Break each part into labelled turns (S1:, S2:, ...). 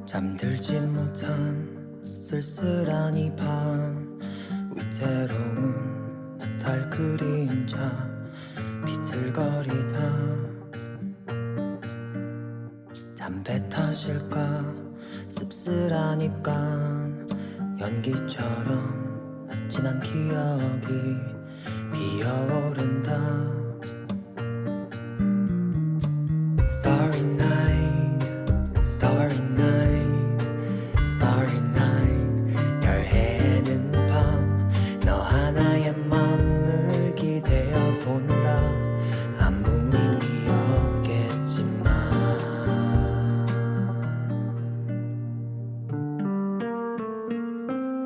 S1: 잠들지 못한 쓸쓸한 이 밤, 위태로운 달 그림자 비틀거리다. 담배 탓일까 씁쓸한 입간, 연기처럼 진한 기억이 피어오른다. Starry night, starry night, starry night. 별 해는 밤, 너 하나의 맘을 기대어 본다. 아무 의미 없겠지만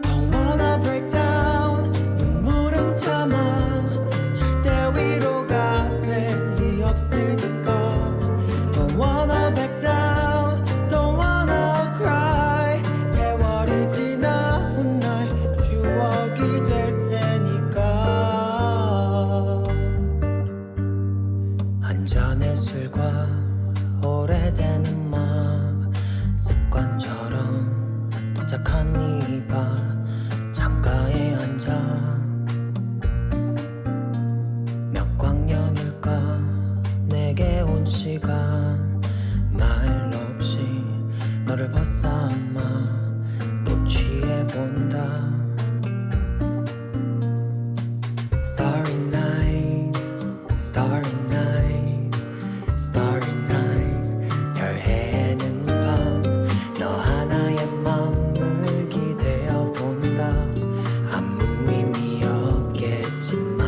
S1: Don't wanna break down, 눈물은 참아. 절대 위로가 될 리 없으니까. Don't wanna back down, don't wanna cry. 세월이 지나 훗날 추억이 될 테니까. 한잔의 술과 오래된 음악, 습관처럼 도착한 이 밤, 창가에 앉아 몇 광년일까 내게 온 시간. 말 없이 너를 벗삼아 또 취해본다. Starry night, starry night, starry night. 별 해는 밤, 너 하나의 맘을 기대어 본다. 아무 의미 없겠지만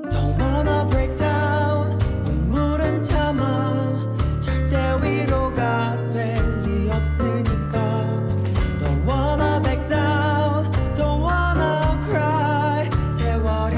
S1: Don't wanna break down, 눈물은 참아. 절대 위로가 될 리 없으니까. Don't wanna back down, don't wanna cry. 세월이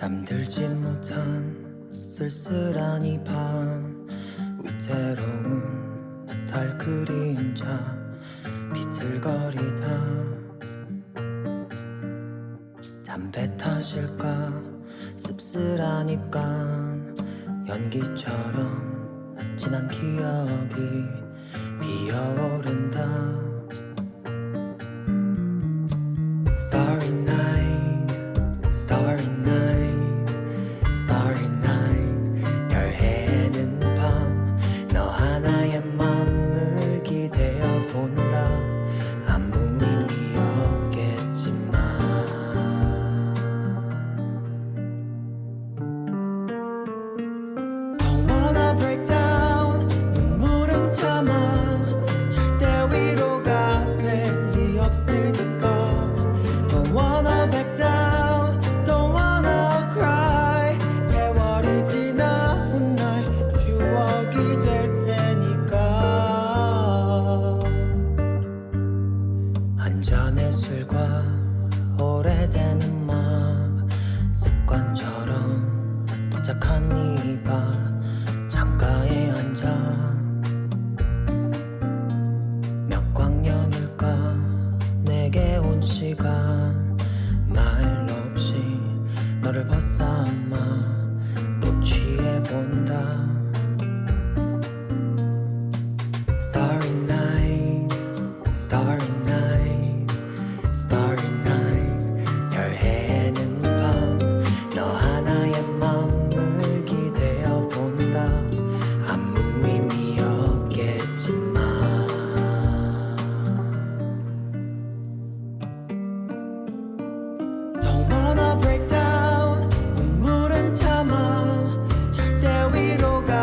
S1: 잠들지 못한 쓸쓸한 이 밤 위태로운 달 그림자 비틀거리다 담배 탓일까 씁쓸한 입간 연기처럼 지난 기억이 피어오른다 Starry night, starry night, starry night 별 해는 밤 너 하나의 맘을 기대어 본다 아무 의미 없겠지만 Don't wanna break down 눈물은 참아 절대 위로가 될 리 없으니까 Don't wanna back down, don't wanna cry 세월이 지나 훗날 추억이 될 테니까 한 잔의 술과 오래된 음악 습관처럼 도착한 이 바 창가에 앉아 몇 광년일까 내게 온 시간 말 없이 너를 벗삼아 또 취해본다 Starry night, starry night, starry night 별 해는 밤 너 하나의 맘을 기대어 본다 아무 의미 없겠지만 Don't wanna break down 눈물은 참아 절대 위로가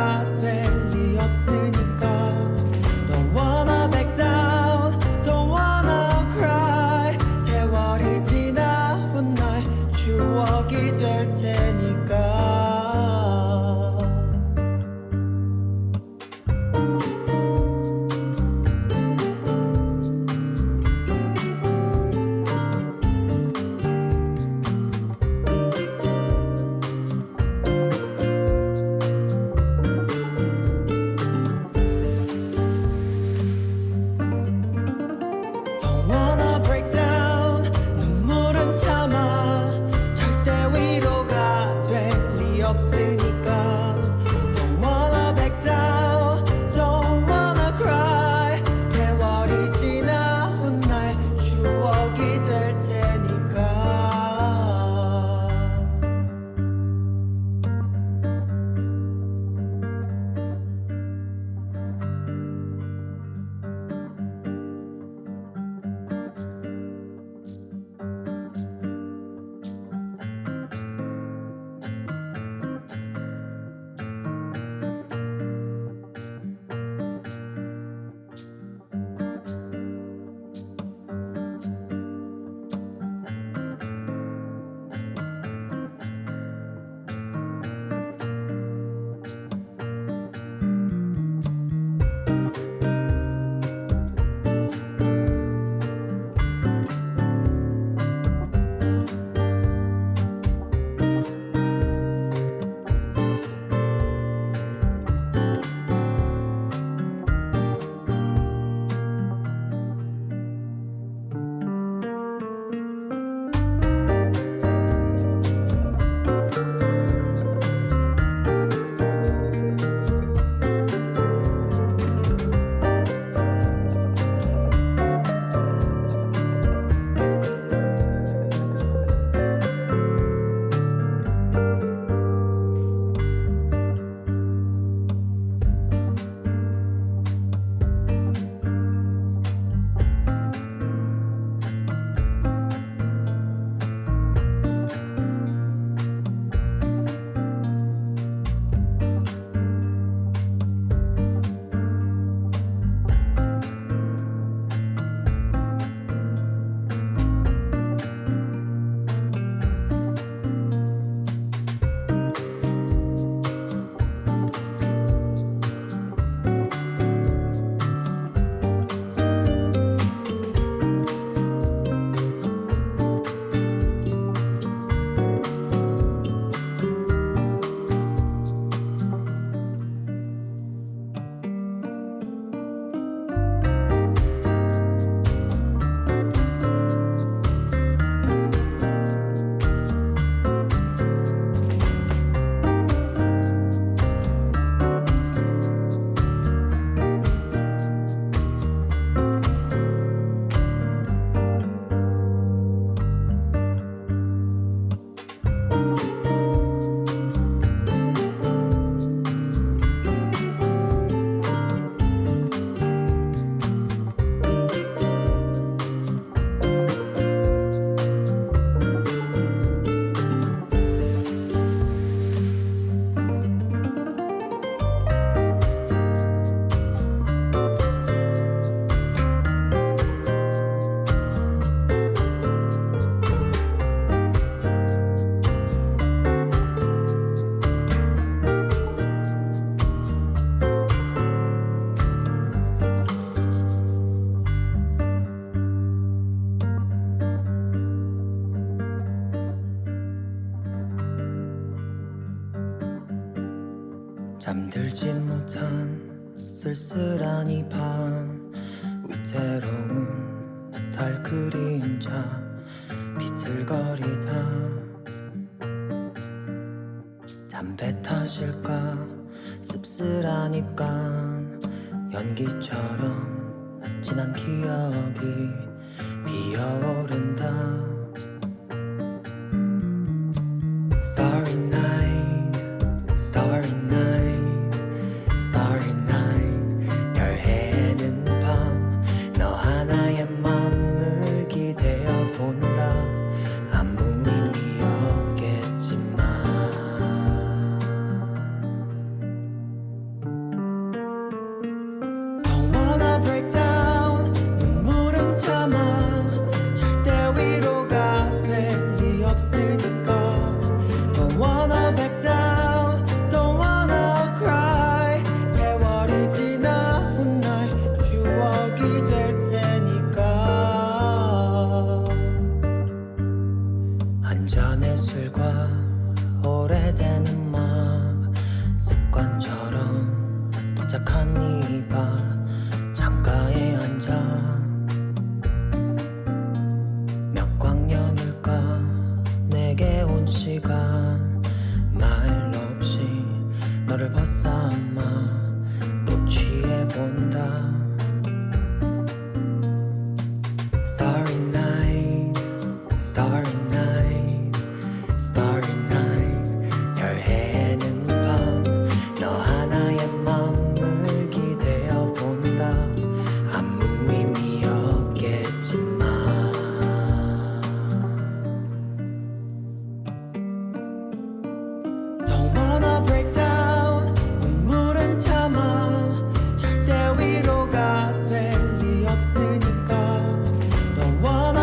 S1: 잠들지 못한 쓸쓸한 이 밤 위태로운 달 그림자 비틀거리다 담배 탓일까 씁쓸한 입간 연기처럼 지난 기억이 피어오른다 Starry night, starry night, starry night 별 해는 밤 너 하나의 맘을 기대어 본다 아무 의미 없겠지만 Don't wanna break down 눈물은 참아 절대 위로가 될 리 없으니까 Don't wanna back down, don't wanna cry 세월이 지나 훗날 추억이 될 테니까 한 잔의 술과 오래된 음악 습관처럼 도착한 이 밤 창가에 앉아 몇 광년일까 내게 온 시간 말 없이 너를 벗삼아 또 취해본다 Starry night, starry night, starry night 별 해는 밤 너 하나의 맘을 기대어 본다 아무 의미 없겠지만 Don't wanna break down 눈물은 참아 절대 위로가 될 리 없으니까 Don't wanna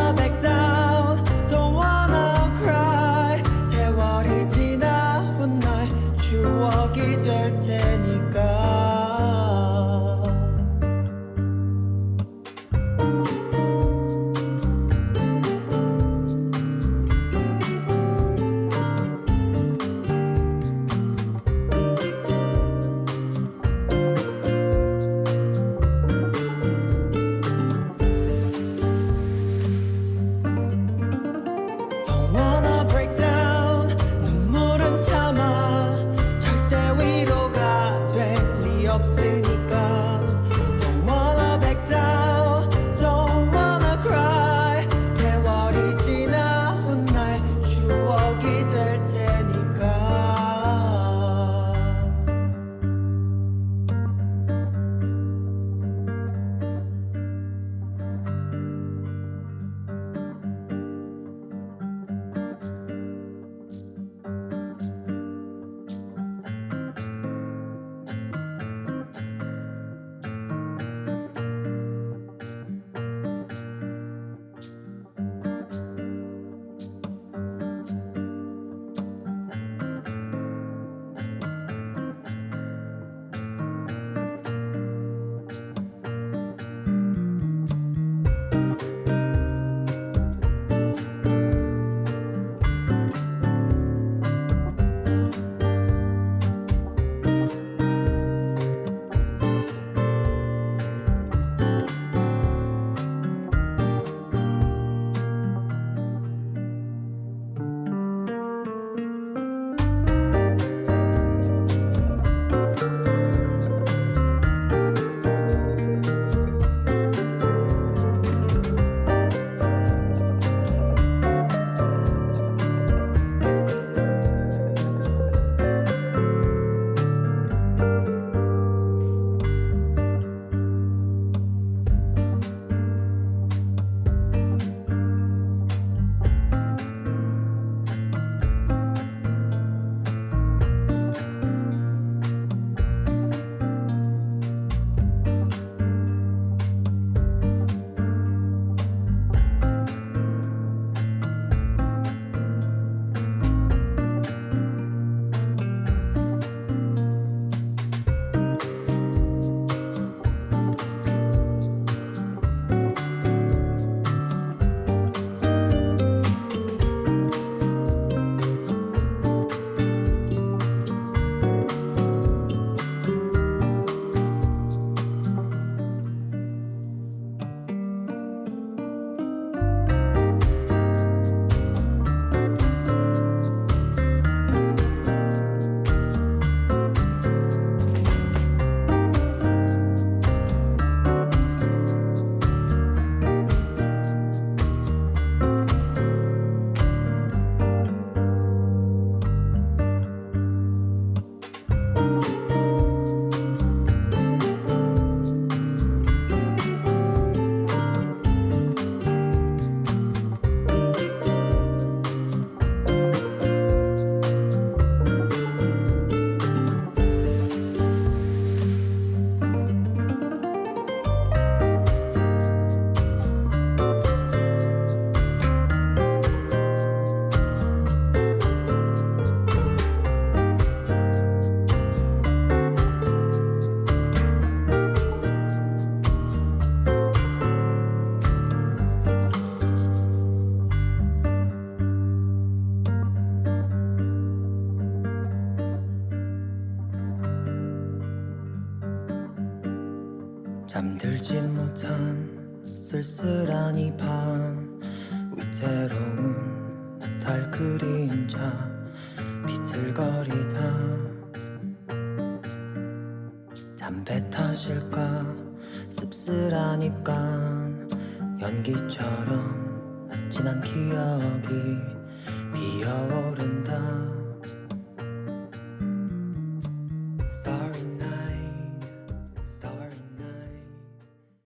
S1: 울지 못한 쓸쓸한 이 밤 위태로운 달 그림자 비틀거리다 담배 탓일까 씁쓸한 입간 연기처럼 진한 기억이 피어오른다